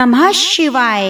नमः शिवाय।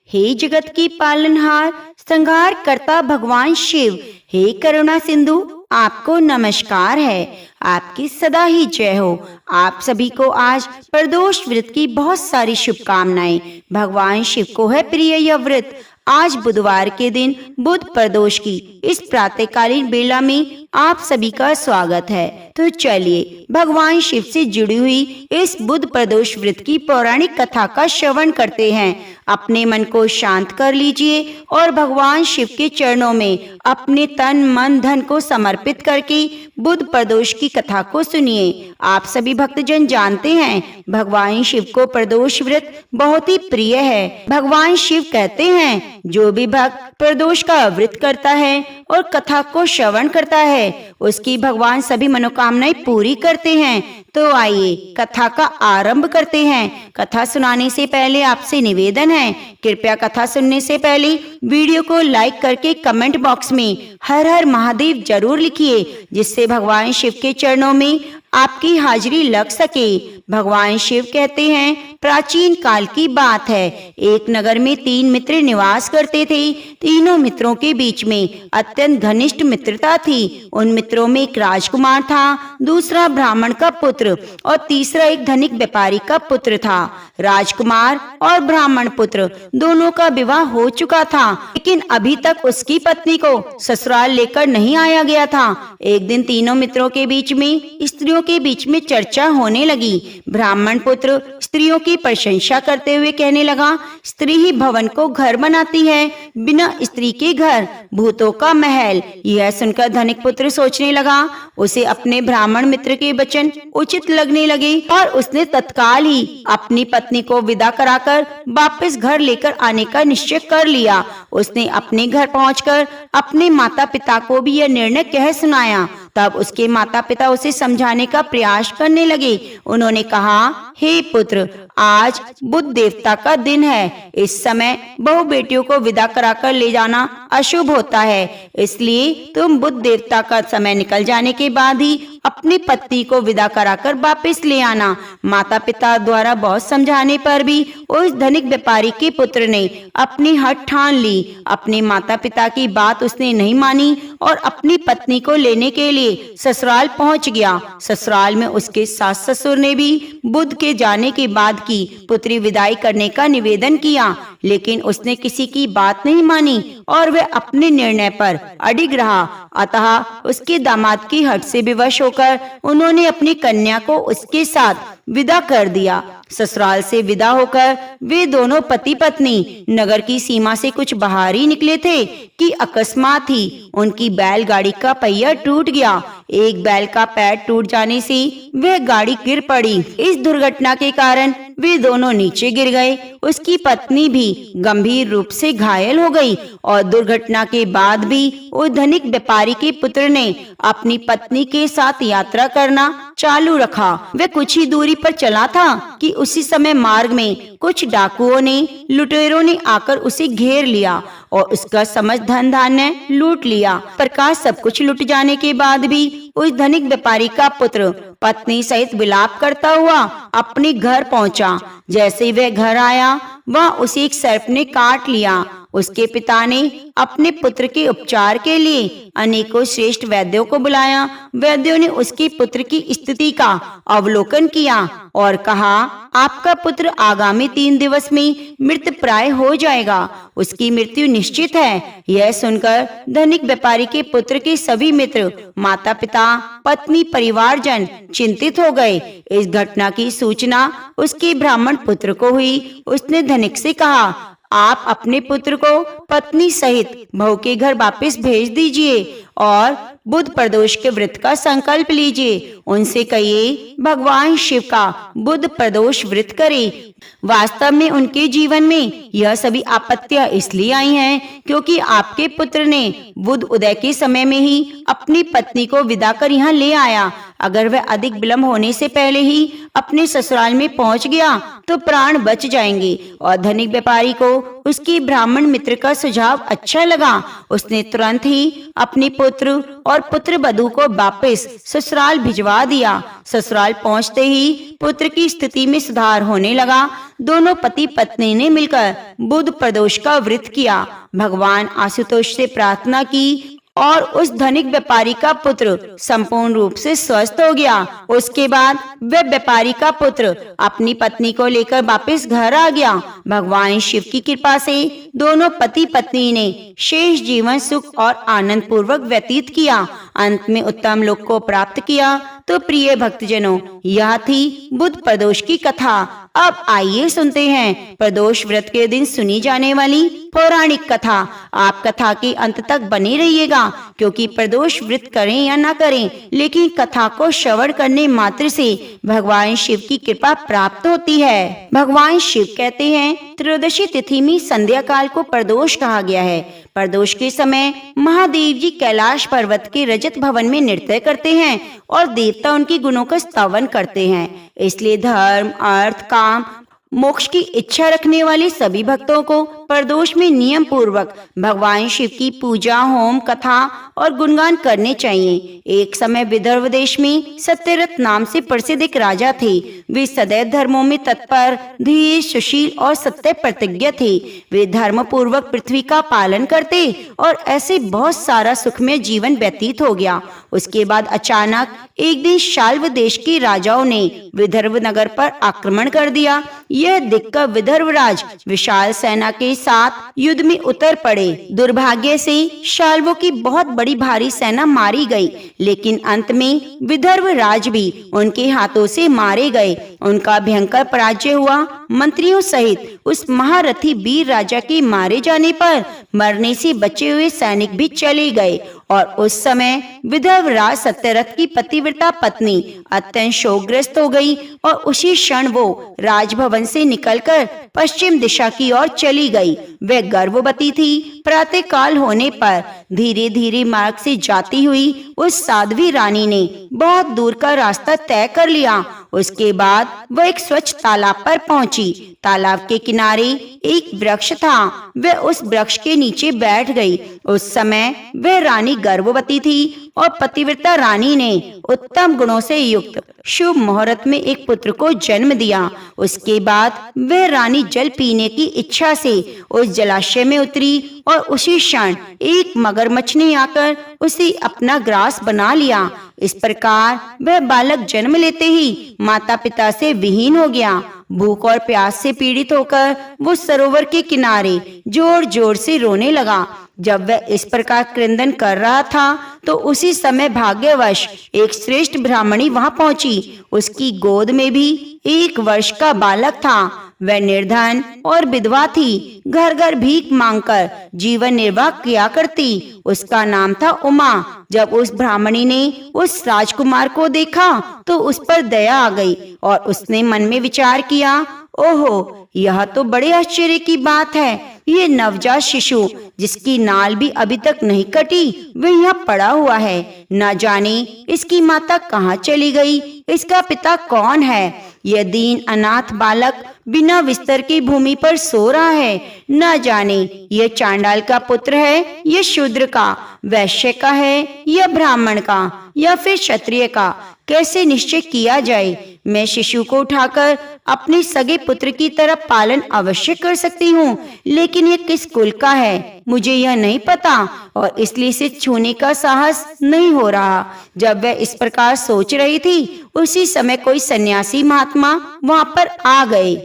हे जगत की पालनहार संहार करता भगवान शिव, हे करुणा सिंधु, आपको नमस्कार है। आपकी सदा ही जय हो। आप सभी को आज प्रदोष व्रत की बहुत सारी शुभकामनाएं। भगवान शिव को है प्रिय यह व्रत। आज बुधवार के दिन बुध प्रदोष की इस प्रातःकालीन बेला में आप सभी का स्वागत है। तो चलिए भगवान शिव से जुड़ी हुई इस बुध प्रदोष व्रत की पौराणिक कथा का श्रवण करते हैं। अपने मन को शांत कर लीजिए और भगवान शिव के चरणों में अपने तन मन धन को समर्पित करके बुध प्रदोष की कथा को सुनिए। आप सभी भक्तजन जानते हैं भगवान शिव को प्रदोष व्रत बहुत ही प्रिय है। भगवान शिव कहते हैं जो भी भक्त प्रदोष का व्रत करता है और कथा को श्रवण करता है उसकी भगवान सभी मनोकामनाएं पूरी करते हैं। तो आइए कथा का आरंभ करते हैं। कथा सुनाने से पहले आपसे निवेदन है, कृपया कथा सुनने से पहले वीडियो को लाइक करके कमेंट बॉक्स में हर हर महादेव जरूर लिखिए, जिससे भगवान शिव के चरणों में आपकी हाजिरी लग सके। भगवान शिव कहते हैं प्राचीन काल की बात है, एक नगर में 3 मित्र निवास करते थे। तीनों मित्रों के बीच में अत्यंत घनिष्ठ मित्रता थी। उन मित्रों में एक राजकुमार था, दूसरा ब्राह्मण का पुत्र और तीसरा एक धनिक व्यापारी का पुत्र था। राजकुमार और ब्राह्मण पुत्र दोनों का विवाह हो चुका था, लेकिन अभी तक उसकी पत्नी को ससुराल लेकर नहीं आया गया था। एक दिन तीनों मित्रों के बीच में स्त्रियों के बीच में चर्चा होने लगी। ब्राह्मण पुत्र स्त्रियों की प्रशंसा करते हुए कहने लगा, स्त्री ही भवन को घर बनाती है, बिना स्त्री के घर भूतों का महल। यह सुनकर धनिक पुत्र सोचने लगा। उसे अपने ब्राह्मण मित्र के वचन उचित लगने लगे और उसने तत्काल ही अपनी पत्नी को विदा कराकर वापस घर लेकर आने का निश्चय कर लिया। उसने अपने घर पहुंचकर अपने माता पिता को भी यह निर्णय कह सुनाया। तब उसके माता पिता उसे समझाने का प्रयास करने लगे। उन्होंने कहा, हे पुत्र, आज बुध देवता का दिन है। इस समय बहु बेटियों को विदा कराकर ले जाना अशुभ होता है, इसलिए तुम बुध देवता का समय निकल जाने के बाद ही अपनी पत्नी को विदा कराकर वापस ले आना। माता पिता द्वारा बहुत समझाने पर भी उस धनिक व्यापारी के पुत्र ने अपनी हठ ठान ली। अपने माता पिता की बात उसने नहीं मानी और अपनी पत्नी को लेने के लिए ससुराल पहुंच गया। ससुराल में उसके सास ससुर ने भी बुध के जाने के बाद की पुत्री विदाई करने का निवेदन किया, लेकिन उसने किसी की बात नहीं मानी और वह अपने निर्णय पर अडिग रहा। अतः उसके दामाद की हठ से विवश होकर उन्होंने अपनी कन्या को उसके साथ विदा कर दिया। ससुराल से विदा होकर वे दोनों पति पत्नी नगर की सीमा से कुछ बाहर ही निकले थे कि अकस्मात ही उनकी बैलगाड़ी का पहिया टूट गया। एक बैल का पैर टूट जाने से वह गाड़ी गिर पड़ी। इस दुर्घटना के कारण वे दोनों नीचे गिर गए। उसकी पत्नी भी गंभीर रूप से घायल हो गई और दुर्घटना के बाद भी उस धनिक व्यापारी के पुत्र ने अपनी पत्नी के साथ यात्रा करना चालू रखा। वह कुछ ही दूरी पर चला था कि उसी समय मार्ग में कुछ डाकुओं ने, लुटेरों ने आकर उसे घेर लिया और उसका समस्त धन धान्य लूट लिया। प्रकाश सब कुछ लुट जाने के बाद भी उस धनिक व्यापारी का पुत्र पत्नी सहित विलाप करता हुआ अपने घर पहुंचा। जैसे वह घर आया, वह उसे एक सर्प ने काट लिया। उसके पिता ने अपने पुत्र के उपचार के लिए अनेकों श्रेष्ठ वैद्यों को बुलाया। वैद्यों ने उसके पुत्र की स्थिति का अवलोकन किया और कहा, आपका पुत्र आगामी 3 दिवस में मृत प्राय हो जाएगा, उसकी मृत्यु निश्चित है। यह सुनकर धनिक व्यापारी के पुत्र के सभी मित्र, माता पिता, पत्नी, परिवारजन चिंतित हो गए। इस घटना की सूचना उसके ब्राह्मण पुत्र को हुई। उसने धनिक से कहा, आप अपने पुत्र को पत्नी सहित बहू के घर वापस भेज दीजिए और बुध प्रदोष के व्रत का संकल्प लीजिए। उनसे कहिए भगवान शिव का बुध प्रदोष व्रत करें। वास्तव में उनके जीवन में यह सभी आपत्तियां इसलिए आई हैं क्योंकि आपके पुत्र ने बुध उदय के समय में ही अपनी पत्नी को विदा कर यहाँ ले आया। अगर वह अधिक विलंब होने से पहले ही अपने ससुराल में पहुंच गया तो प्राण बच जाएंगे और धनिक व्यापारी को उसकी ब्राह्मण मित्र का सुझाव अच्छा लगा। उसने तुरंत ही अपनी पुत्र और पुत्र वधू को वापस ससुराल भिजवा दिया। ससुराल पहुंचते ही पुत्र की स्थिति में सुधार होने लगा। दोनों पति पत्नी ने मिलकर बुध प्रदोष का व्रत किया। भगवान आशुतोष से प्रार्थना की और उस धनिक व्यापारी का पुत्र संपूर्ण रूप से स्वस्थ हो गया। उसके बाद वह व्यापारी का पुत्र अपनी पत्नी को लेकर वापस घर आ गया। भगवान शिव की कृपा से दोनों पति पत्नी ने शेष जीवन सुख और आनंद पूर्वक व्यतीत किया। अंत में उत्तम लोक को प्राप्त किया। तो प्रिय भक्तजनों, यह थी बुध प्रदोष की कथा। अब आइए सुनते हैं प्रदोष व्रत के दिन सुनी जाने वाली पौराणिक कथा। आप कथा के अंत तक बने रहिएगा, क्योंकि प्रदोष व्रत करें या ना करें, लेकिन कथा को श्रवण करने मात्र से भगवान शिव की कृपा प्राप्त होती है। भगवान शिव कहते हैं, त्रयोदशी तिथि में संध्या काल को प्रदोष कहा गया है। प्रदोष के समय महादेव जी कैलाश पर्वत के रजत भवन में नृत्य करते हैं और देवता उनके गुणों का स्तवन करते हैं। इसलिए धर्म, अर्थ, काम, मोक्ष की इच्छा रखने वाले सभी भक्तों को प्रदोष में नियम पूर्वक भगवान शिव की पूजा, होम, कथा और गुणगान करने चाहिए। एक समय विदर्भ देश में सत्यरथ नाम से प्रसिद्ध एक राजा थे। वे सदैव धर्मों में तत्पर, धीर, सुशील और सत्य प्रतिज्ञ थे। वे धर्म पूर्वक पृथ्वी का पालन करते और ऐसे बहुत सारा सुखमय जीवन व्यतीत हो गया। उसके बाद अचानक एक दिन शाल्व देश के राजाओं ने विदर्भ नगर पर आक्रमण कर दिया। यह देखकर विदर्भ राज विशाल सेना के साथ युद्ध में उतर पड़े। दुर्भाग्य से शाल्वों की बहुत बड़ी भारी सेना मारी गई, लेकिन अंत में विदर्भ राज भी उनके हाथों से मारे गए। उनका भयंकर पराजय हुआ। मंत्रियों सहित उस महारथी वीर राजा के मारे जाने पर मरने से बचे हुए सैनिक भी चले गए और उस समय विदर्भ राज सत्यरथ की पतिव्रता पत्नी अत्यंत शोकग्रस्त हो गई और उसी क्षण वो राजभवन से निकलकर पश्चिम दिशा की ओर चली गई। वह गर्भवती थी। प्रातः काल होने पर धीरे धीरे मार्ग से जाती हुई उस साध्वी रानी ने बहुत दूर का रास्ता तय कर लिया। उसके बाद वह एक स्वच्छ तालाब पर पहुंची। तालाब के किनारे एक वृक्ष था। वह उस वृक्ष के नीचे बैठ गई। उस समय वह रानी गर्भवती थी और पतिव्रता रानी ने उत्तम गुणों से युक्त शुभ मुहूर्त में एक पुत्र को जन्म दिया। उसके बाद वह रानी जल पीने की इच्छा से उस जलाशय में उतरी और उसी क्षण एक मगरमच्छ ने आकर उसे अपना ग्रास बना लिया। इस प्रकार वह बालक जन्म लेते ही माता पिता से विहीन हो गया। भूख और प्यास से पीड़ित होकर वो सरोवर के किनारे जोर जोर से रोने लगा। जब वह इस प्रकार क्रंदन कर रहा था तो उसी समय भाग्यवश एक श्रेष्ठ ब्राह्मणी वहां पहुंची। उसकी गोद में भी 1 वर्ष का बालक था। वह निर्धन और विधवा थी। घर घर भीख मांगकर जीवन निर्वाह किया करती। उसका नाम था उमा। जब उस ब्राह्मणी ने उस राजकुमार को देखा तो उस पर दया आ गई और उसने मन में विचार किया, ओहो, यह तो बड़े आश्चर्य की बात है। ये नवजात शिशु जिसकी नाल भी अभी तक नहीं कटी, वह यहाँ पड़ा हुआ है। न जाने इसकी माता कहाँ चली गई, इसका पिता कौन है। यह दीन अनाथ बालक बिना बिस्तर की भूमि पर सो रहा है। न जाने यह चांडाल का पुत्र है या शूद्र का, वैश्य का है या ब्राह्मण का या फिर क्षत्रिय का। कैसे निश्चय किया जाए। मैं शिशु को उठाकर अपने सगे पुत्र की तरह पालन अवश्य कर सकती हूँ, लेकिन ये किस कुल का है मुझे यह नहीं पता और इसलिए इसे छूने का साहस नहीं हो रहा। जब वह इस प्रकार सोच रही थी, उसी समय कोई सन्यासी महात्मा वहां पर आ गए।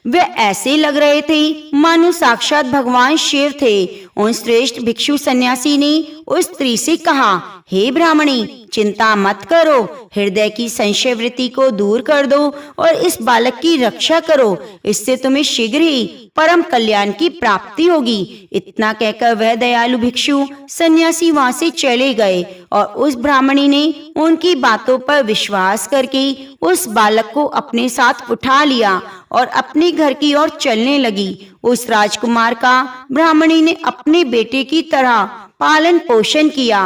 वे ऐसे लग रहे थे मानो साक्षात भगवान शिव थे। उन श्रेष्ठ भिक्षु सन्यासी ने उस स्त्री से कहा, हे ब्राह्मणी, चिंता मत करो, हृदय की संशय वृत्ति को दूर कर दो और इस बालक की रक्षा करो। इससे तुम्हें शीघ्र ही परम कल्याण की प्राप्ति होगी। इतना कहकर वह दयालु भिक्षु सन्यासी वहां से चले गए और उस ब्राह्मणी ने उनकी बातों पर विश्वास करके उस बालक को अपने साथ उठा लिया और अपने घर की ओर चलने लगी। उस राजकुमार का ब्राह्मणी ने अपने बेटे की तरह पालन पोषण किया।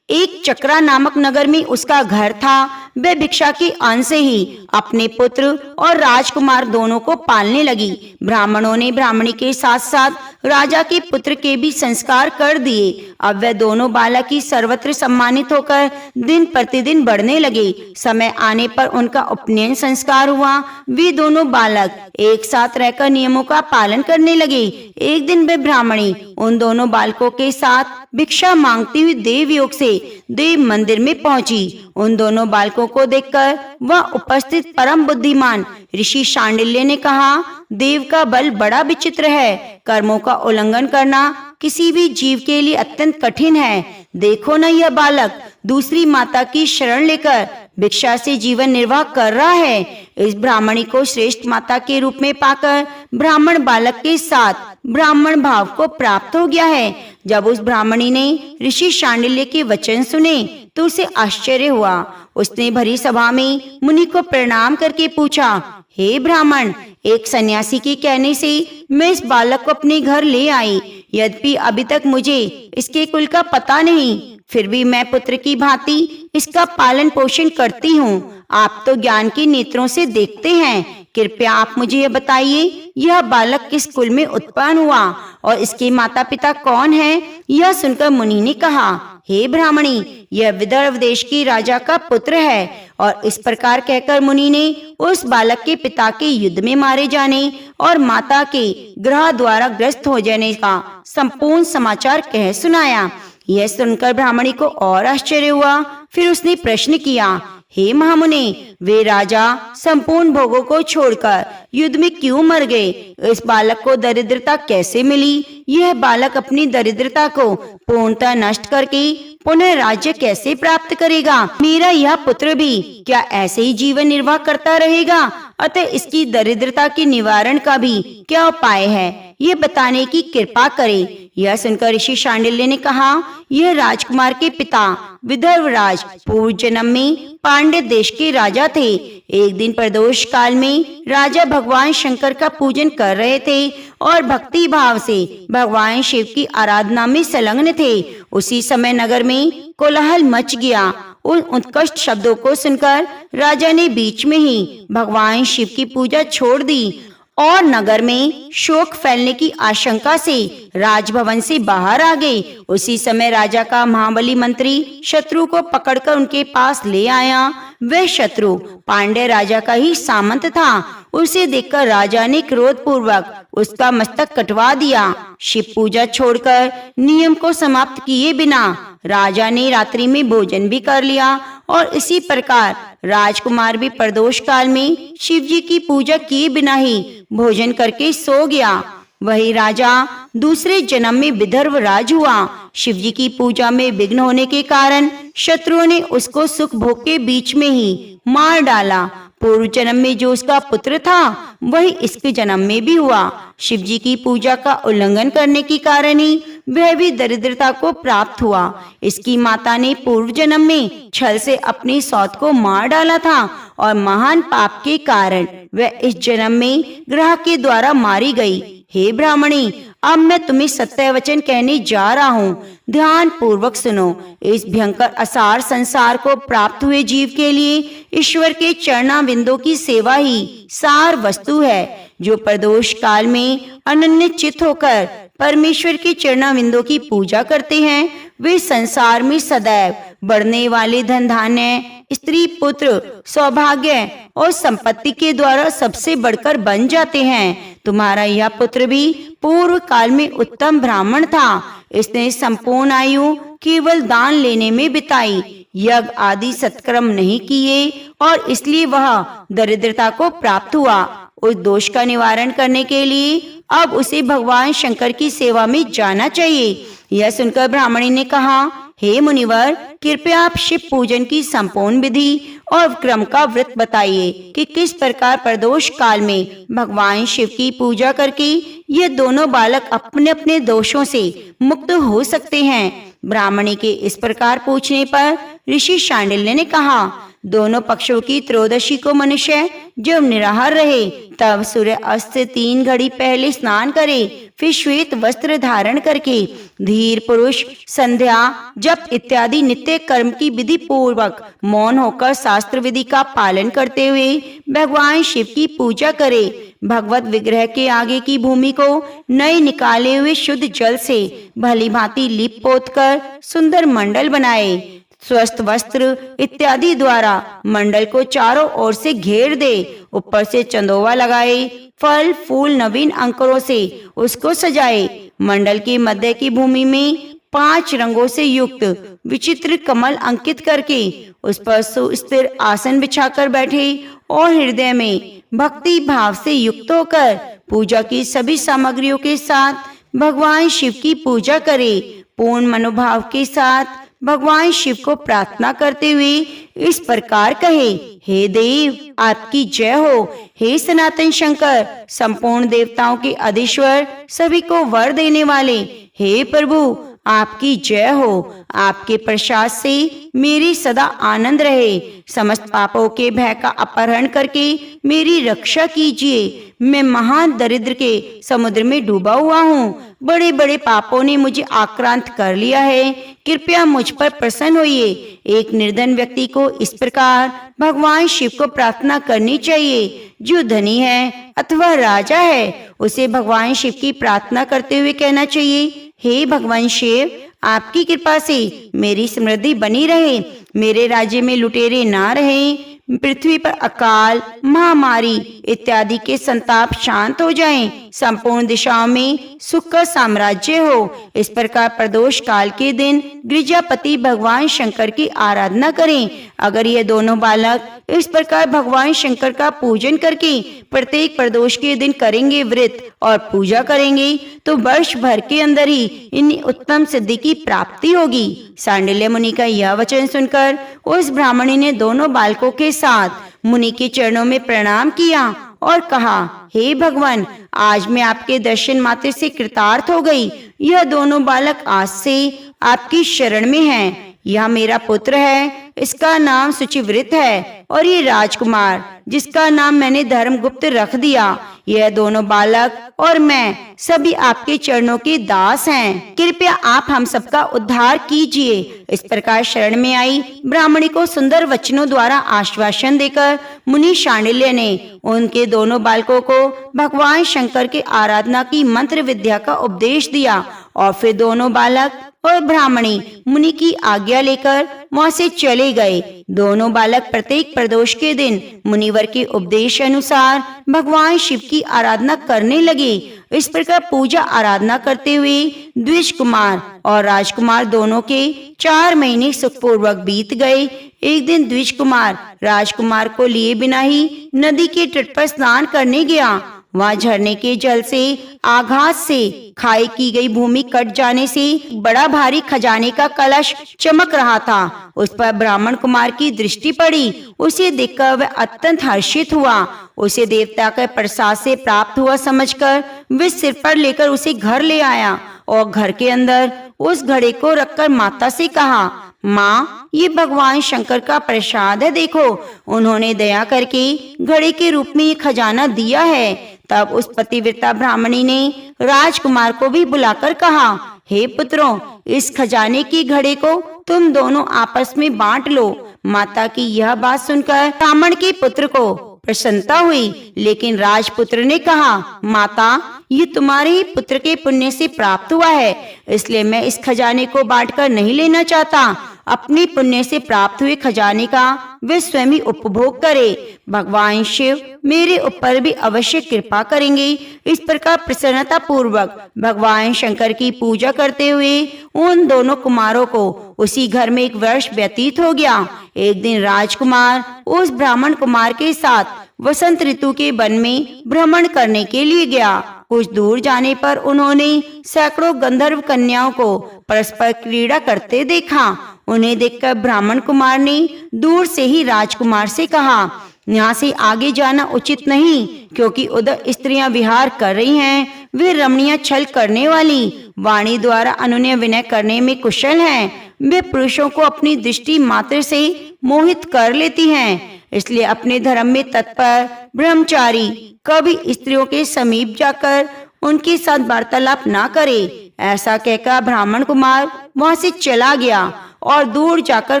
एक चक्रा नामक नगर में उसका घर था। वे भिक्षा के अन्न से ही अपने पुत्र और राजकुमार दोनों को पालने लगी। ब्राह्मणों ने ब्राह्मणी के साथ साथ राजा के पुत्र के भी संस्कार कर दिए। अब वे दोनों बालक ही सर्वत्र सम्मानित होकर दिन प्रतिदिन बढ़ने लगे। समय आने पर उनका उपनयन संस्कार हुआ। वे दोनों बालक एक साथ रहकर नियमों का पालन करने लगे। एक दिन वे ब्राह्मणी उन दोनों बालकों के साथ भिक्षा मांगती हुई देवयोग से देव मंदिर में पहुंची। उन दोनों बालकों को देखकर वह उपस्थित परम बुद्धिमान ऋषि शांडिल्य ने कहा, देव का बल बड़ा विचित्र है। कर्मों का उल्लंघन करना किसी भी जीव के लिए अत्यंत कठिन है। देखो न, यह बालक दूसरी माता की शरण लेकर भिक्षा से जीवन निर्वाह कर रहा है। इस ब्राह्मणी को श्रेष्ठ माता के रूप में पाकर ब्राह्मण बालक के साथ ब्राह्मण भाव को प्राप्त हो गया है। जब उस ब्राह्मणी ने ऋषि शांडिल्य के वचन सुने तो उसे आश्चर्य हुआ। उसने भरी सभा में मुनि को प्रणाम करके पूछा, हे ब्राह्मण, एक सन्यासी के कहने से मैं इस बालक को अपने घर ले आई। यद्यपि अभी तक मुझे इसके कुल का पता नहीं, फिर भी मैं पुत्र की भांति इसका पालन पोषण करती हूँ। आप तो ज्ञान के नेत्रों से देखते हैं, कृपया आप मुझे यह बताइए, यह बालक किस कुल में उत्पन्न हुआ और इसके माता पिता कौन हैं? यह सुनकर मुनि ने कहा, हे ब्राह्मणी, यह विदर्भ देश की राजा का पुत्र है। और इस प्रकार कहकर मुनि ने उस बालक के पिता के युद्ध में मारे जाने और माता के ग्रह द्वारा ग्रस्त हो जाने का संपूर्ण समाचार कह सुनाया। यह सुनकर ब्राह्मणी को और आश्चर्य हुआ। फिर उसने प्रश्न किया, हे महामुनि, वे राजा संपूर्ण भोगों को छोड़कर युद्ध में क्यों मर गए? इस बालक को दरिद्रता कैसे मिली? यह बालक अपनी दरिद्रता को पूर्णतः नष्ट करके पुनः राज्य कैसे प्राप्त करेगा? मेरा यह पुत्र भी क्या ऐसे ही जीवन निर्वाह करता रहेगा? अतः इसकी दरिद्रता के निवारण का भी क्या उपाय है, ये बताने की कृपा करे। यह सुनकर ऋषि शांडिल्य ने कहा, यह राजकुमार के पिता विदर्भ राज पूर्व जन्म में पांड्य देश के राजा थे। एक दिन प्रदोष काल में राजा भगवान शंकर का पूजन कर रहे थे और भक्ति भाव से भगवान शिव की आराधना में संलग्न थे। उसी समय नगर में कोलाहल मच गया। उन उत्कृष्ट शब्दों को सुनकर राजा ने बीच में ही भगवान शिव की पूजा छोड़ दी और नगर में शोक फैलने की आशंका से राजभवन से बाहर आ गए। उसी समय राजा का महाबली मंत्री शत्रु को पकड़कर उनके पास ले आया। वह शत्रु पांड्य राजा का ही सामंत था। उसे देखकर राजा ने क्रोध पूर्वक उसका मस्तक कटवा दिया। शिव पूजा छोड़कर नियम को समाप्त किए बिना राजा ने रात्रि में भोजन भी कर लिया और इसी प्रकार राजकुमार भी प्रदोष काल में शिव जी की पूजा किए बिना ही भोजन करके सो गया। वही राजा दूसरे जन्म में विदर्भ राज हुआ। शिव जी की पूजा में विघ्न होने के कारण शत्रुओं ने उसको सुख भोग के बीच में ही मार डाला। पूर्व जन्म में जो उसका पुत्र था वही इसके जन्म में भी हुआ। शिव जी की पूजा का उल्लंघन करने के कारण ही वह भी दरिद्रता को प्राप्त हुआ। इसकी माता ने पूर्व जन्म में छल से अपनी सौत को मार डाला था और महान पाप के कारण वह इस जन्म में ग्रह के द्वारा मारी गई। हे ब्राह्मणी, अब मैं तुम्हें सत्य वचन कहने जा रहा हूँ, ध्यान पूर्वक सुनो। इस भयंकर असार संसार को प्राप्त हुए जीव के लिए ईश्वर के चरणाविंदों की सेवा ही सार वस्तु है। जो प्रदोष काल में अनन्य चित्त होकर परमेश्वर के चरणाविंदों की पूजा करते हैं वे संसार में सदैव बढ़ने वाले धन धान्य, स्त्री पुत्र, सौभाग्य और संपत्ति के द्वारा सबसे बढ़कर बन जाते हैं। तुम्हारा यह पुत्र भी पूर्व काल में उत्तम ब्राह्मण था। इसने संपूर्ण आयु केवल दान लेने में बिताई, यज्ञ आदि सत्कर्म नहीं किए और इसलिए वह दरिद्रता को प्राप्त हुआ। उस दोष का निवारण करने के लिए अब उसे भगवान शंकर की सेवा में जाना चाहिए। यह सुनकर ब्राह्मणी ने कहा, हे मुनिवर, कृपया आप शिव पूजन की संपूर्ण विधि और क्रम का व्रत बताइए कि किस प्रकार प्रदोष काल में भगवान शिव की पूजा करके ये दोनों बालक अपने अपने दोषों से मुक्त हो सकते हैं। ब्राह्मणी के इस प्रकार पूछने पर ऋषि शांडिल्य ने कहा, दोनों पक्षों की त्रयोदशी को मनुष्य जब निराहार रहे तब सूर्य अस्त से 3 घड़ी पहले स्नान करे, फिर श्वेत वस्त्र धारण करके धीर पुरुष संध्या जप इत्यादि नित्य कर्म की विधि पूर्वक मौन होकर शास्त्र विधि का पालन करते हुए भगवान शिव की पूजा करे। भगवत विग्रह के आगे की भूमि को नए निकाले हुए शुद्ध जल से भली भांति लीप पोत कर सुंदर मंडल बनाए। स्वस्थ वस्त्र इत्यादि द्वारा मंडल को चारों ओर से घेर दे। ऊपर से चंदोवा लगाए, फल फूल नवीन अंकुरों से उसको सजाए। मंडल के मध्य की भूमि में 5 रंगों से युक्त विचित्र कमल अंकित करके उस पर सुस्थिर आसन बिछाकर बैठे और हृदय में भक्ति भाव से युक्त होकर पूजा की सभी सामग्रियों के साथ भगवान शिव की पूजा करे। पूर्ण मनोभाव के साथ भगवान शिव को प्रार्थना करते हुए इस प्रकार कहे, हे देव आपकी जय हो, हे सनातन शंकर संपूर्ण देवताओं के अधीश्वर सभी को वर देने वाले, हे प्रभु आपकी जय हो। आपके प्रसाद से मेरी सदा आनंद रहे। समस्त पापों के भय का अपहरण करके मेरी रक्षा कीजिए। मैं महान दरिद्र के समुद्र में डूबा हुआ हूँ। बड़े बड़े पापों ने मुझे आक्रांत कर लिया है। कृपया मुझ पर प्रसन्न होइए। एक निर्धन व्यक्ति को इस प्रकार भगवान शिव को प्रार्थना करनी चाहिए। जो धनी है अथवा राजा है उसे भगवान शिव की प्रार्थना करते हुए कहना चाहिए, हे भगवान शिव आपकी कृपा से मेरी समृद्धि बनी रहे, मेरे राज्य में लुटेरे ना रहें, पृथ्वी पर अकाल महामारी इत्यादि के संताप शांत हो जाएं, संपूर्ण दिशाओं में सुख का साम्राज्य हो। इस प्रकार प्रदोष काल के दिन गिरिजापति भगवान शंकर की आराधना करें। अगर ये दोनों बालक इस प्रकार भगवान शंकर का पूजन करके प्रत्येक प्रदोष के दिन करेंगे व्रत और पूजा करेंगे तो वर्ष भर के अंदर ही इन उत्तम सिद्धि की प्राप्ति होगी। सांडिल्य मुनि का यह वचन सुनकर उस ब्राह्मणी ने दोनों बालकों के साथ मुनि के चरणों में प्रणाम किया और कहा, हे भगवान आज मैं आपके दर्शन मात्र से कृतार्थ हो गई। यह दोनों बालक आज से आपकी शरण में हैं। यह मेरा पुत्र है, इसका नाम सुचिव्रत है, और ये राजकुमार जिसका नाम मैंने धर्मगुप्त रख दिया। यह दोनों बालक और मैं सभी आपके चरणों के दास हैं। कृपया आप हम सबका उद्धार कीजिए। इस प्रकार शरण में आई ब्राह्मणी को सुंदर वचनों द्वारा आश्वासन देकर मुनि शांडिल्य ने उनके दोनों बालकों को भगवान शंकर के आराधना की मंत्र विद्या का उपदेश दिया और फिर दोनों बालक और ब्राह्मणी मुनि की आज्ञा लेकर वहां से चले गए। दोनों बालक प्रत्येक प्रदोष के दिन मुनिवर के उपदेश अनुसार भगवान शिव की आराधना करने लगे। इस प्रकार पूजा आराधना करते हुए द्विज कुमार और राजकुमार दोनों के 4 महीने सुखपूर्वक बीत गए। एक दिन द्विज कुमार राजकुमार को लिए बिना ही नदी के तट पर स्नान करने गया। वहाँ झरने के जल से आघात से खाई की गई भूमि कट जाने से बड़ा भारी खजाने का कलश चमक रहा था। उस पर ब्राह्मण कुमार की दृष्टि पड़ी। उसे देखकर वह अत्यंत हर्षित हुआ। उसे देवता के प्रसाद से प्राप्त हुआ समझकर वह सिर पर लेकर उसे घर ले आया और घर के अंदर उस घड़े को रखकर माता से कहा, माँ ये भगवान शंकर का प्रसाद है, देखो उन्होंने दया करके घड़े के रूप में ये खजाना दिया है। तब उस पतिव्रता ब्राह्मणी ने राजकुमार को भी बुलाकर कहा, हे पुत्रों इस खजाने की घड़े को तुम दोनों आपस में बांट लो। माता की यह बात सुनकर ब्राह्मण के पुत्र को प्रसन्नता हुई, लेकिन राजपुत्र ने कहा, माता ये तुम्हारे ही पुत्र के पुण्य से प्राप्त हुआ है, इसलिए मैं इस खजाने को बांटकर नहीं लेना चाहता। अपने पुण्य से प्राप्त हुए खजाने का वे स्वयं ही उपभोग करे। भगवान शिव मेरे ऊपर भी अवश्य कृपा करेंगे। इस प्रकार प्रसन्नता पूर्वक भगवान शंकर की पूजा करते हुए उन दोनों कुमारों को उसी घर में 1 वर्ष व्यतीत हो गया। एक दिन राजकुमार उस ब्राह्मण कुमार के साथ वसंत ऋतु के वन में भ्रमण करने के लिए गया। कुछ दूर जाने पर उन्होंने सैकड़ों गंधर्व कन्याओं को परस्पर क्रीड़ा करते देखा। उन्हें देखकर ब्राह्मण कुमार ने दूर से ही राजकुमार से कहा, यहाँ से आगे जाना उचित नहीं, क्योंकि उधर स्त्रियां विहार कर रही हैं। वे रमणियां छल करने वाली वाणी द्वारा अनुनय विनय करने में कुशल हैं। वे पुरुषों को अपनी दृष्टि मात्र से मोहित कर लेती हैं। इसलिए अपने धर्म में तत्पर ब्रह्मचारी कभी स्त्रियों के समीप जाकर उनके साथ वार्तालाप ना करे। ऐसा कहकर ब्राह्मण कुमार वहां से चला गया और दूर जाकर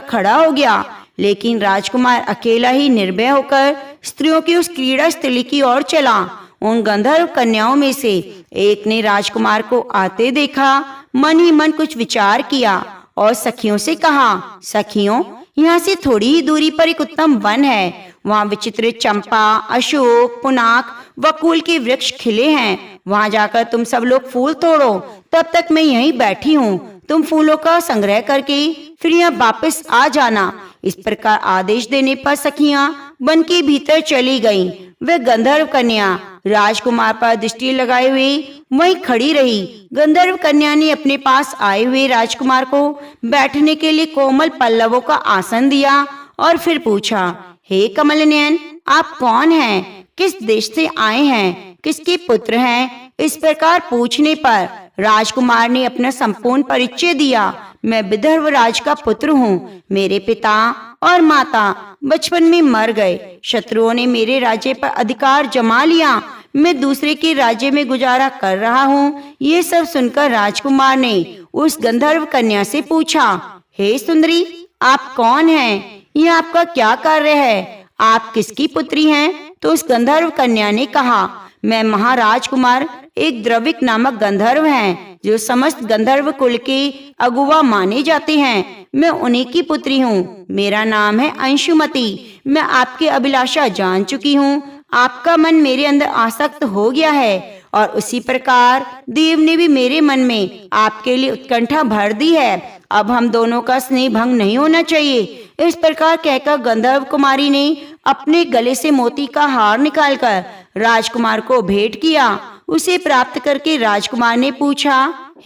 खड़ा हो गया। लेकिन राजकुमार अकेला ही निर्भय होकर स्त्रियों की उस क्रीड़ा स्थली की ओर चला। उन गंधर्व कन्याओं में से एक ने राजकुमार को आते देखा, मन ही मन कुछ विचार किया और सखियों से कहा, सखियों, यहाँ से थोड़ी ही दूरी पर एक उत्तम वन है। वहाँ विचित्र चंपा, अशोक, पुनाक, वकुल के वृक्ष खिले हैं। वहाँ जाकर तुम सब लोग फूल तोड़ो, तब तक मैं यहीं बैठी हूँ। तुम फूलों का संग्रह करके फिर यहाँ वापस आ जाना। इस प्रकार आदेश देने पर सखियां वन के भीतर चली गईं। वह गंधर्व कन्या राजकुमार पर दृष्टि लगाए हुए वहीं खड़ी रही। गंधर्व कन्या ने अपने पास आए हुए राजकुमार को बैठने के लिए कोमल पल्लवों का आसन दिया और फिर पूछा, हे कमल नयन, आप कौन हैं? किस देश से आए हैं? किसके पुत्र हैं? इस प्रकार पूछने पर राजकुमार ने अपना संपूर्ण परिचय दिया। मैं विदर्भ राज का पुत्र हूँ। मेरे पिता और माता बचपन में मर गए। शत्रुओं ने मेरे राज्य पर अधिकार जमा लिया। मैं दूसरे के राज्य में गुजारा कर रहा हूँ। ये सब सुनकर राजकुमार ने उस गंधर्व कन्या से पूछा, हे सुंदरी, आप कौन हैं? यह आपका क्या कार्य है? आप किसकी पुत्री हैं? तो उस गंधर्व कन्या ने कहा, मैं महाराजकुमार एक द्रविक नामक गंधर्व हैं, जो समस्त गंधर्व कुल के अगुवा माने जाते हैं। मैं उन्हीं की पुत्री हूँ। मेरा नाम है अंशुमति। मैं आपकी अभिलाषा जान चुकी हूँ। आपका मन मेरे अंदर आसक्त हो गया है और उसी प्रकार देव ने भी मेरे मन में आपके लिए उत्कंठा भर दी है। अब हम दोनों का स्नेह भंग नहीं होना चाहिए। इस प्रकार कहकर गंधर्व कुमारी ने अपने गले से मोती का हार निकालकर राजकुमार को भेंट किया। उसे प्राप्त करके राजकुमार ने पूछा,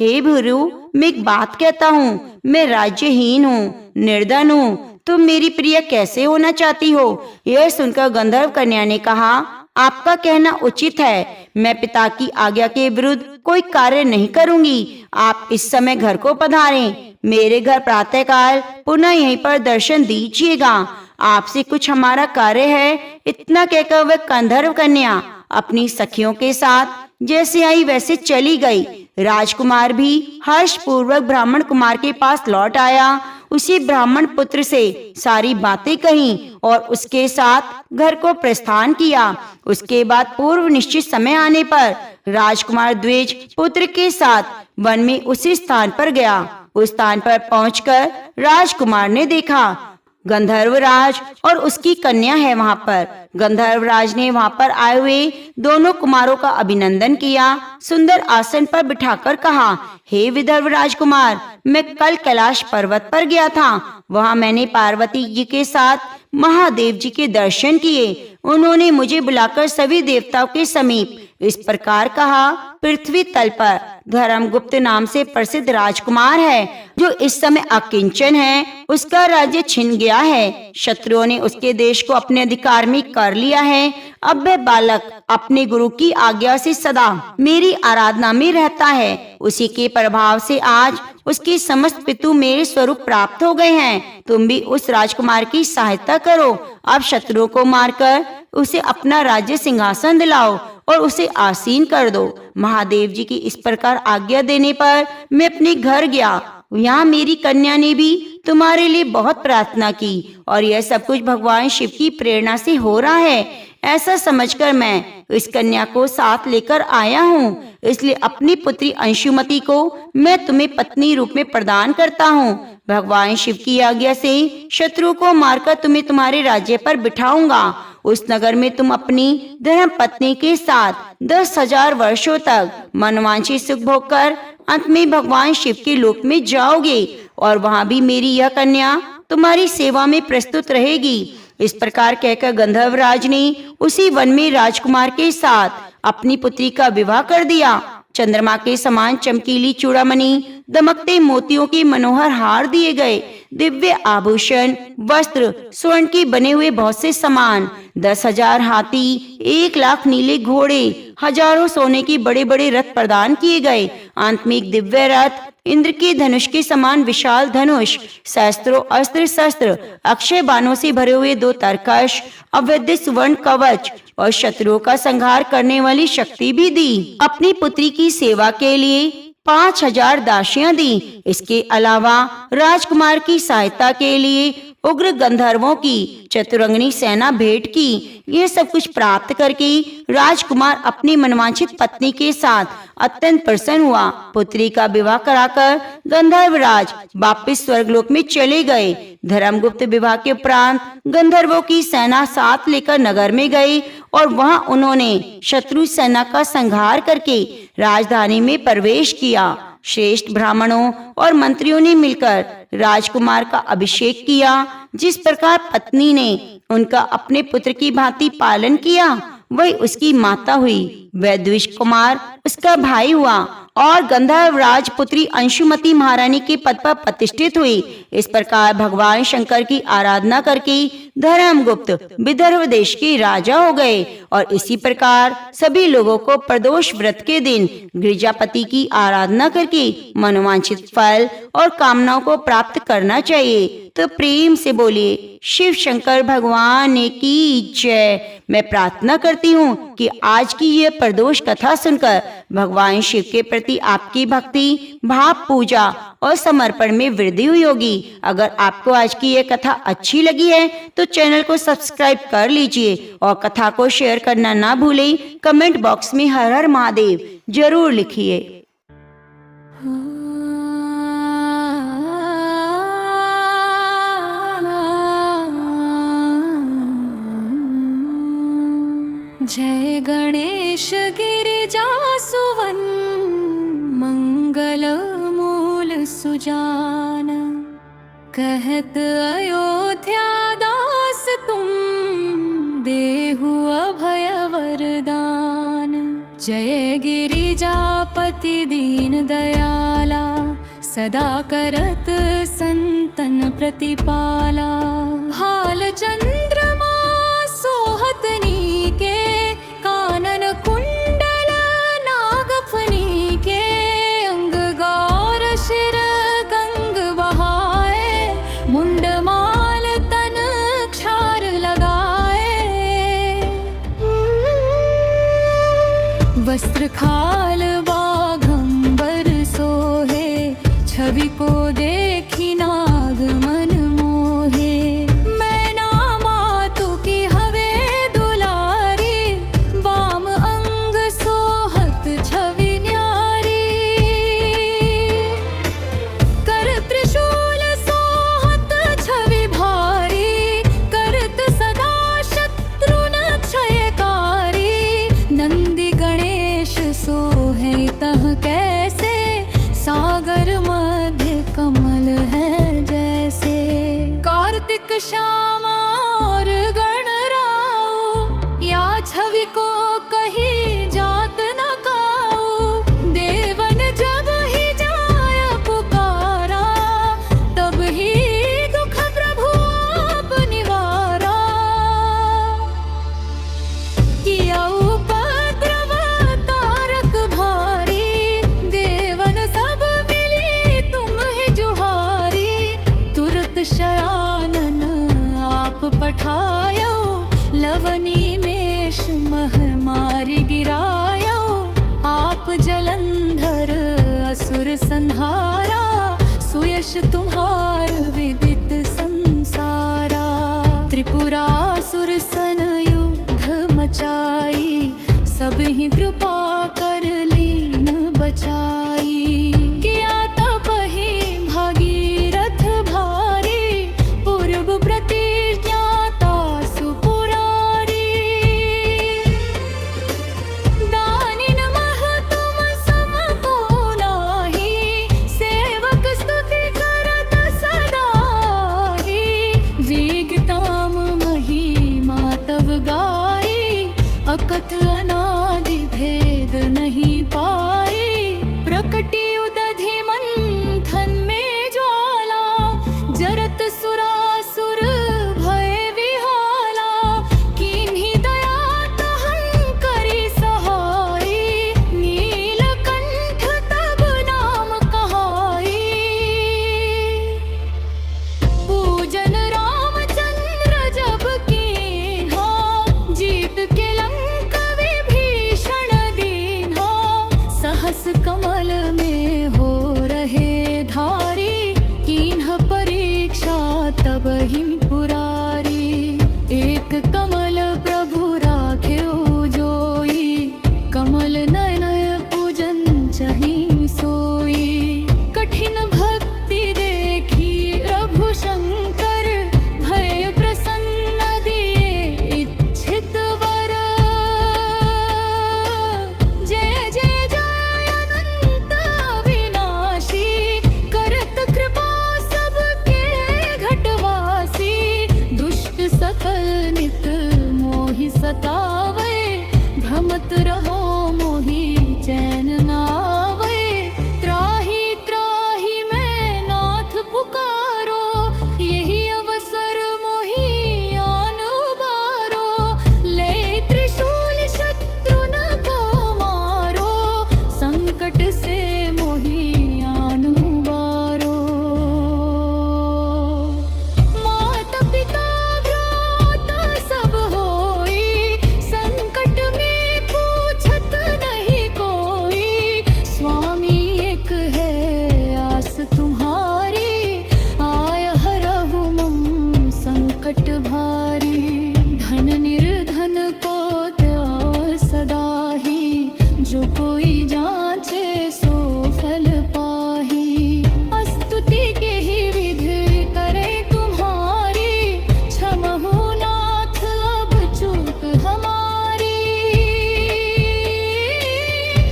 हे भुरु, मैं एक बात कहता हूँ, मैं राज्यहीन हूँ, निर्धन हूँ। तुम मेरी प्रिय कैसे होना चाहती हो? यह सुनकर गंधर्व कन्या ने कहा, आपका कहना उचित है। मैं पिता की आज्ञा के विरुद्ध कोई कार्य नहीं करूंगी। आप इस समय घर को पधारें। मेरे घर प्रातःकाल पुनः यहीं पर दर्शन दीजिएगा। आपसे कुछ हमारा कार्य है। इतना कहकर वह गंधर्व कन्या अपनी सखियों के साथ जैसे आई वैसे चली गई। राजकुमार भी हर्ष पूर्वक ब्राह्मण कुमार के पास लौट आया। उसी ब्राह्मण पुत्र से सारी बातें कहीं और उसके साथ घर को प्रस्थान किया। उसके बाद पूर्व निश्चित समय आने पर राजकुमार द्विज पुत्र के साथ वन में उसी स्थान पर गया। उस स्थान पर पहुंचकर राजकुमार ने देखा गंधर्वराज और उसकी कन्या है वहां पर। गंधर्वराज ने वहां पर आए हुए दोनों कुमारों का अभिनंदन किया। सुंदर आसन पर बिठाकर कहा, हे विदर्भ राजकुमार, मैं कल कैलाश पर्वत पर गया था। वहां मैंने पार्वती जी के साथ महादेव जी के दर्शन किए। उन्होंने मुझे बुलाकर सभी देवताओं के समीप इस प्रकार कहा, पृथ्वी तल पर धर्मगुप्त नाम से प्रसिद्ध राजकुमार है, जो इस समय अकिंचन है। उसका राज्य छिन गया है। शत्रुओं ने उसके देश को अपने अधिकार में कर लिया है। अब वह बालक अपने गुरु की आज्ञा से सदा मेरी आराधना में रहता है। उसी के प्रभाव से आज उसके समस्त पितु मेरे स्वरूप प्राप्त हो गए हैं। तुम भी उस राजकुमार की सहायता करो। अब शत्रुओं को मारकर उसे अपना राज्य सिंहासन दिलाओ और उसे आसीन कर दो। महादेव जी की इस प्रकार आज्ञा देने पर मैं अपने घर गया। यहाँ मेरी कन्या ने भी तुम्हारे लिए बहुत प्रार्थना की और यह सब कुछ भगवान शिव की प्रेरणा से हो रहा है। ऐसा समझकर मैं इस कन्या को साथ लेकर आया हूँ। इसलिए अपनी पुत्री अंशुमति को मैं तुम्हें पत्नी रूप में प्रदान करता हूँ। भगवान शिव की आज्ञा से शत्रुओं को मारकर तुम्हें तुम्हारे राज्य पर बिठाऊंगा। उस नगर में तुम अपनी धर्म पत्नी के साथ 10,000 वर्षों तक मनवांछित सुख भोग कर अंत में भगवान शिव के लोक में जाओगे और वहां भी मेरी यह कन्या तुम्हारी सेवा में प्रस्तुत रहेगी। इस प्रकार कहकर गंधर्वराज ने उसी वन में राजकुमार के साथ अपनी पुत्री का विवाह कर दिया। चंद्रमा के समान चमकीली चूड़ामणि, दमकते मोतियों के मनोहर हार दिए गए। दिव्य आभूषण, वस्त्र, स्वर्ण के बने हुए बहुत से सामान, 10,000 हाथी, 1 लाख नीले घोड़े, हजारों सोने के बड़े बड़े रथ प्रदान किए गए। आत्मिक दिव्य रथ, इंद्र के धनुष के समान विशाल धनुष, शस्त्रों अस्त्र शस्त्र, अक्षय बाणों से भरे हुए 2 तरकश, अवैध सुवर्ण कवच और शत्रुओं का संहार करने वाली शक्ति भी दी। अपनी पुत्री की सेवा के लिए 5000 दासियां दी। इसके अलावा राजकुमार की सहायता के लिए उग्र गंधर्वों की चतुरंगनी सेना भेंट की। यह सब कुछ प्राप्त करके राजकुमार अपनी मनवांछित पत्नी के साथ अत्यंत प्रसन्न हुआ। पुत्री का विवाह कराकर गंधर्वराज वापिस स्वर्गलोक में चले गए। धर्मगुप्त विवाह के उपरांत गंधर्वों की सेना साथ लेकर नगर में गए और वहां उन्होंने शत्रु सेना का संहार करके राजधानी में प्रवेश किया। श्रेष्ठ ब्राह्मणों और मंत्रियों ने मिलकर राजकुमार का अभिषेक किया। जिस प्रकार पत्नी ने उनका अपने पुत्र की भांति पालन किया, वही उसकी माता हुई। वैद्विष कुमार उसका भाई हुआ और गंधर्व राजपुत्री अंशुमती महारानी के पद पर प्रतिष्ठित हुई। इस प्रकार भगवान शंकर की आराधना करके धर्मगुप्त विदर्भ देश के राजा हो गए। और इसी प्रकार सभी लोगों को प्रदोष व्रत के दिन गिरिजापति की आराधना करके मनोवांछित फल और कामनाओं को प्राप्त करना चाहिए। तो प्रेम से बोलिए शिव शंकर भगवान की जय। मैं प्रार्थना करती हूँ कि आज की यह प्रदोष कथा सुनकर भगवान शिव के प्रति आपकी भक्ति, भाव, पूजा और समर्पण में वृद्धि हुई होगी। अगर आपको आज की यह कथा अच्छी लगी है तो चैनल को सब्सक्राइब कर लीजिए और कथा को शेयर करना ना भूलें। कमेंट बॉक्स में हर हर महादेव जरूर लिखिए। जय गणेश गिरिजासुवन मंगल मूल सुजान, कहत अयोध्या दास तुम देहु अभय वरदान। जय गिरिजापति दीन दयाला, सदा करत संतन प्रतिपाला। हाल चंद्रमा सोहत नीके, कानन कुंडल नागफनी के। अंग गौर शिर गंग बहाए, मुंड माल तन क्षार लगाए। वस्त्र खाल बाघंबर सोहे, छवि को देखी नाग मन मोहे। श्याम और गणराओ, या छवि को कहीं जात न काओ। देवन जब ही जाय पुकारा, तब ही दुख प्रभु आप निवारा। किया उपद्रव तारक भारी, देवन सब मिली तुम ही जुहारी। तुरत शयानन पठायो, लवनी मेष मह मारि गिरायो। आप जलंधर असुर संहारा, सुयश तुम्हार विदित संसारा। त्रिपुरासुर सन युद्ध मचाई, सब ही कृपा कर लीन बचाई। किया तपहि भागीरथ भारी, पूर्व प्रति अकथ अनादि भेद नहीं पाए। कमल में हो रहे धारी, कीन्ह परीक्षा तब ही पुरारी। एक कमल प्रभु राखे जोई, कमल नयन पूजन चही सोई। कठिन भक्ति देखी प्रभु शंकर, भय प्रसन्न दिए इच्छित वर। जय जय जय अनंत विनाशी, करत कृपा सबके घटवासी। दुष्ट सकल नित मोहि सतावे, भ्रमत रहो मोहि चैन नावे। त्राहि त्राहि मैं नाथ पुकारो, यही अवसर मोहि आन उबारो। ले त्रिशूल शत्रु न को मारो, संकट से मोहि आन उबारो। माता पिता भ्राता सब होई, संकट में पूछत नहीं कोई। स्वामी एक है आस तुम्हारी, आय हरहु मम संकट भारी। धन निर्धन को त्याग सदा ही, जो कोई जांचे सो फल पाही। स्तुति के ही विधि करे तुम्हारी, क्षमहु नाथ अब चूक हमारी।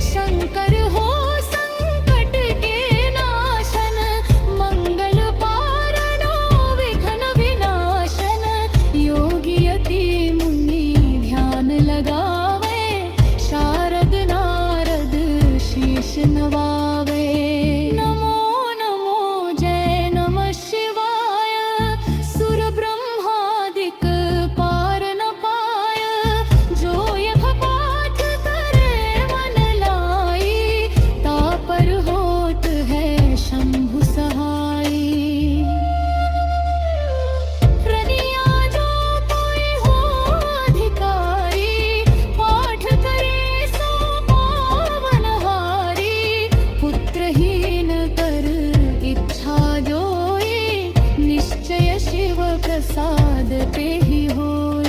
शंकर हो संकट के नाशन, मंगल पारणो विघ्न विनाशन। योगी यति मुनि ध्यान लगावे, शारद नारद शीश नवावे। नमो नमो जय नमः शिवाय, सुर ब्रह्मादिक पार न पाय। जो यह पाठ करे मन लाई, तापर होत है शंभु सहाई। रनिया जो कोई हो अधिकारी, पाठ करे सो पावन हारी। पुत्रहीन कर इच्छा जोई, निश्चय शिव प्रसाद पे ही होई।